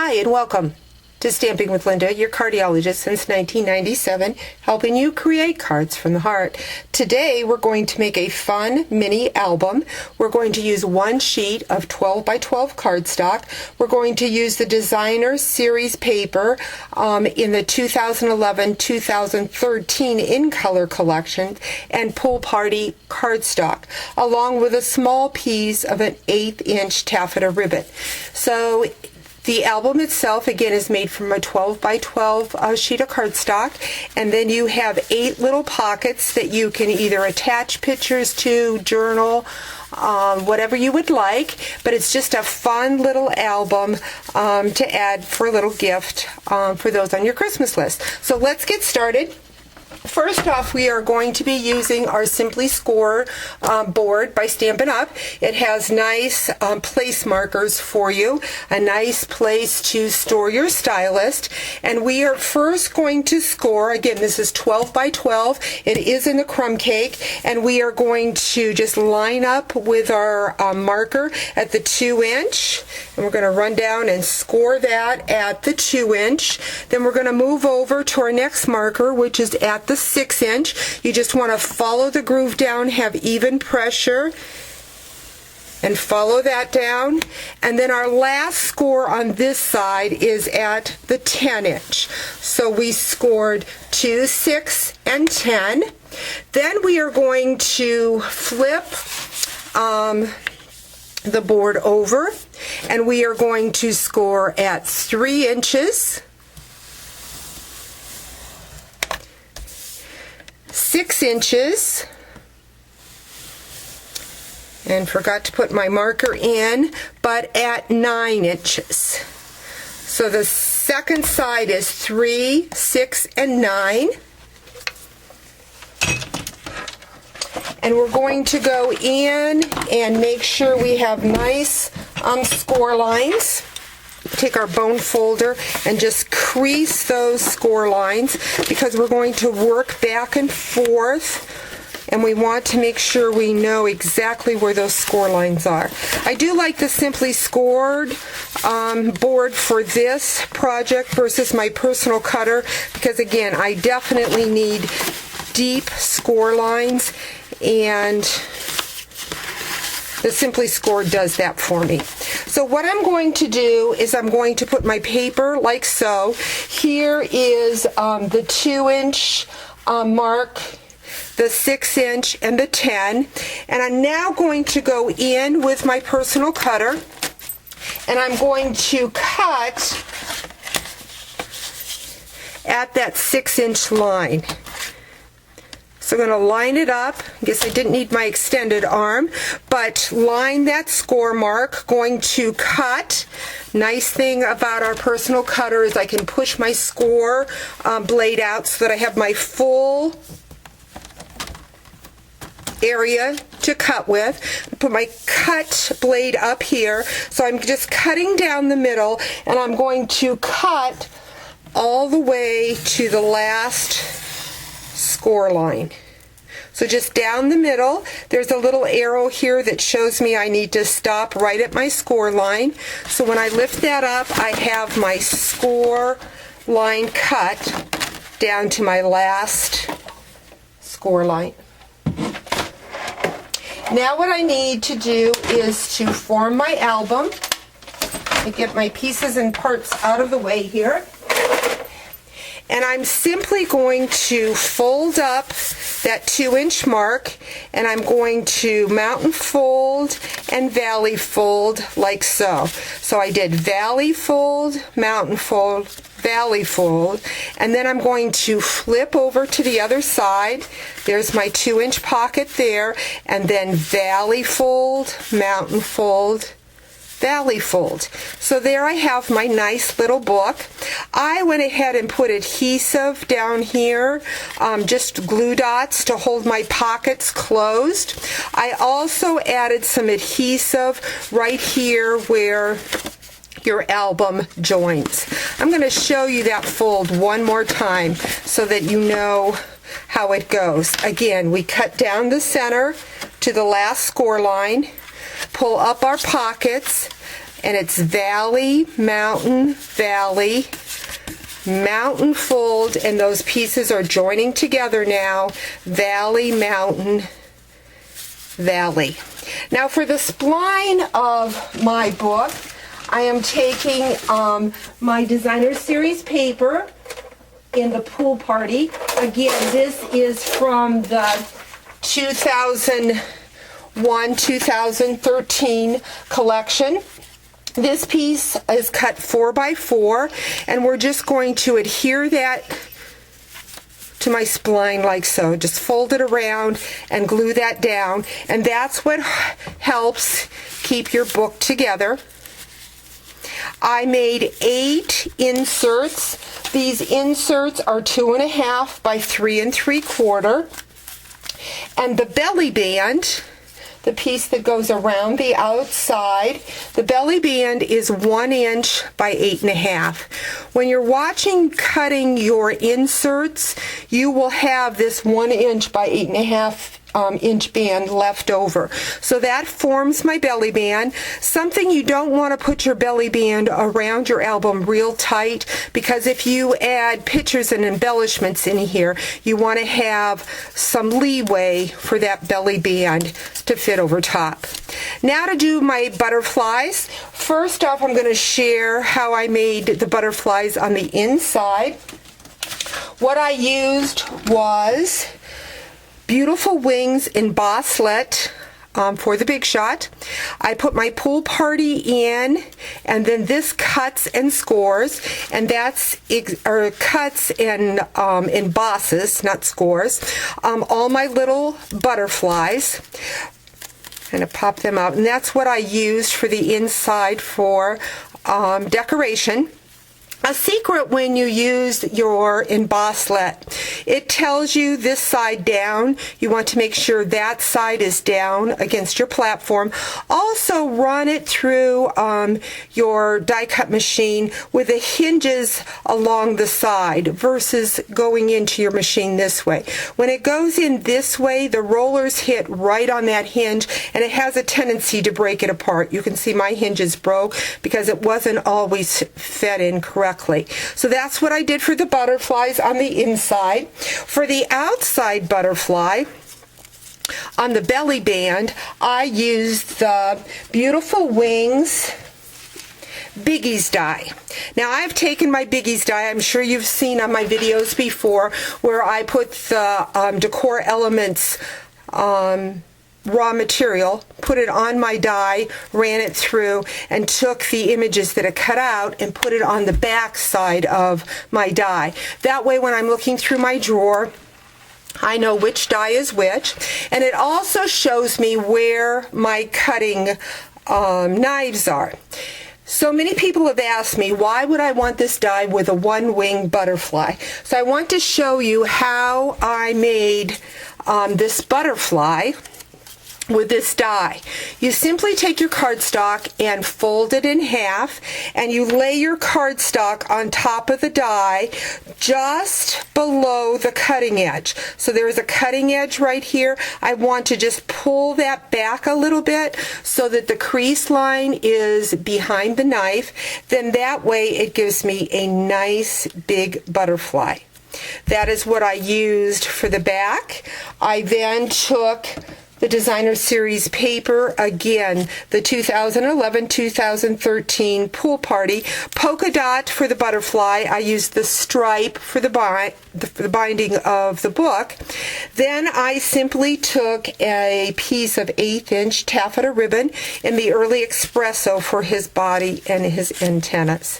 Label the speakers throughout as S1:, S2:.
S1: Hi and welcome to Stamping with Linda, your cardiologist since 1997, helping you create cards from the heart. Today we're going to make a fun mini album. We're going to use one sheet of 12 by 12 cardstock. We're going to use the designer series paper in the 2011-2013 in color collection and Pool Party cardstock, along with a small piece of an 1/8 inch taffeta ribbon. So the album itself, again, is made from a 12 by 12 sheet of cardstock, and then you have 8 little pockets that you can either attach pictures to, journal, whatever you would like, but it's just a fun little album to add for a little gift for those on your Christmas list. So let's get started. First off, we are going to be using our Simply Score board by Stampin' Up. It has nice place markers for you, a nice place to store your stylus. And we are first going to score, again, this is 12 by 12. It is in a crumb cake, and we are going to just line up with our marker at the 2 inch. And we're going to run down and score that at the 2 inch. Then we're going to move over to our next marker, which is at the 6 inch. You just want to follow the groove down, have even pressure, and follow that down. And then our last score on this side is at the 10 inch. So we scored 2, 6, and 10. Then we are going to flip the board over, and we are going to score at 3 inches, 6 inches, and forgot to put my marker in, but at 9 inches. So the second side is 3, 6, and 9. And we're going to go in and make sure we have nice score lines. Take our bone folder and just crease those score lines, because we're going to work back and forth, and we want to make sure we know exactly where those score lines are. I do like the Simply Scored board for this project versus my personal cutter, because again, I definitely need deep score lines, and the Simply Scored does that for me. So what I'm going to do is I'm going to put my paper like so. Here is the 2 inch mark, the 6 inch, and the 10. And I'm now going to go in with my personal cutter, and I'm going to cut at that 6 inch line. So I'm going to line it up. I guess I didn't need my extended arm, but line that score mark. Going to cut. Nice thing about our personal cutter is I can push my score blade out so that I have my full area to cut with. Put my cut blade up here. So I'm just cutting down the middle, and I'm going to cut all the way to the last score line. So just down the middle, there's a little arrow here that shows me I need to stop right at my score line. So when I lift that up, I have my score line cut down to my last score line. Now what I need to do is to form my album. I get my pieces and parts out of the way here. And I'm simply going to fold up that 2 inch mark, and I'm going to mountain fold and valley fold like so. So I did valley fold, mountain fold, valley fold, and then I'm going to flip over to the other side. There's my 2 inch pocket there, and then valley fold, mountain fold, valley fold. So there I have my nice little book. I went ahead and put adhesive down here, just glue dots to hold my pockets closed. I also added some adhesive right here where your album joins. I'm going to show you that fold one more time so that you know how it goes. Again, we cut down the center to the last score line, pull up our pockets, and it's valley, mountain, valley, mountain, fold, and those pieces are joining together now, valley, mountain, valley. Now for the spline of my book, I am taking my designer series paper in the Pool Party. Again, this is from the 2001-2013 collection. This piece is cut 4x4, and we're just going to adhere that to my spline like so. Just fold it around and glue that down, and that's what helps keep your book together. I made 8 inserts. These inserts are 2.5 by 3 3/4, and the belly band, the piece that goes around the outside, the belly band is 1 inch by 8.5. When you're watching cutting your inserts, you will have this 1 inch by 8.5 inch band left over. So that forms my belly band. Something you don't want to put your belly band around your album real tight, because if you add pictures and embellishments in here, you want to have some leeway for that belly band to fit over top. Now to do my butterflies. First off, I'm going to share how I made the butterflies on the inside. What I used was Beautiful Wings Embosslet for the Big Shot. I put my Pool Party in, and then this cuts and scores, and that's cuts and embosses, not scores, all my little butterflies. I'm going to pop them out, and that's what I used for the inside for decoration. A secret when you use your embosslet, it tells you this side down. You want to make sure that side is down against your platform. Also run it through your die cut machine with the hinges along the side versus going into your machine this way. When it goes in this way, the rollers hit right on that hinge, and it has a tendency to break it apart. You can see my hinges broke because it wasn't always fed in correctly. So that's what I did for the butterflies on the inside. For the outside butterfly, on the belly band, I used the Beautiful Wings Biggies die. Now I've taken my Biggies die, I'm sure you've seen on my videos before, where I put the decor elements raw material, put it on my die, ran it through, and took the images that I cut out and put it on the back side of my die. That way when I'm looking through my drawer, I know which die is which, and it also shows me where my cutting knives are. So many people have asked me, why would I want this die with a one-wing butterfly? So I want to show you how I made this butterfly with this die. You simply take your cardstock and fold it in half, and you lay your cardstock on top of the die just below the cutting edge. So there is a cutting edge right here. I want to just pull that back a little bit so that the crease line is behind the knife. Then that way it gives me a nice big butterfly. That is what I used for the back. I then took the designer series paper, again, the 2011-2013 Pool Party. Polka dot for the butterfly. I used the stripe for the binding of the book. Then I simply took a piece of 1/8 inch taffeta ribbon in the Early Espresso for his body and his antennas.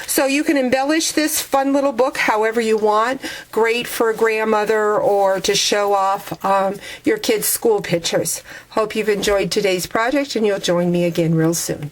S1: So you can embellish this fun little book however you want. Great for a grandmother or to show off your kids' school pictures. Hope you've enjoyed today's project, and you'll join me again real soon.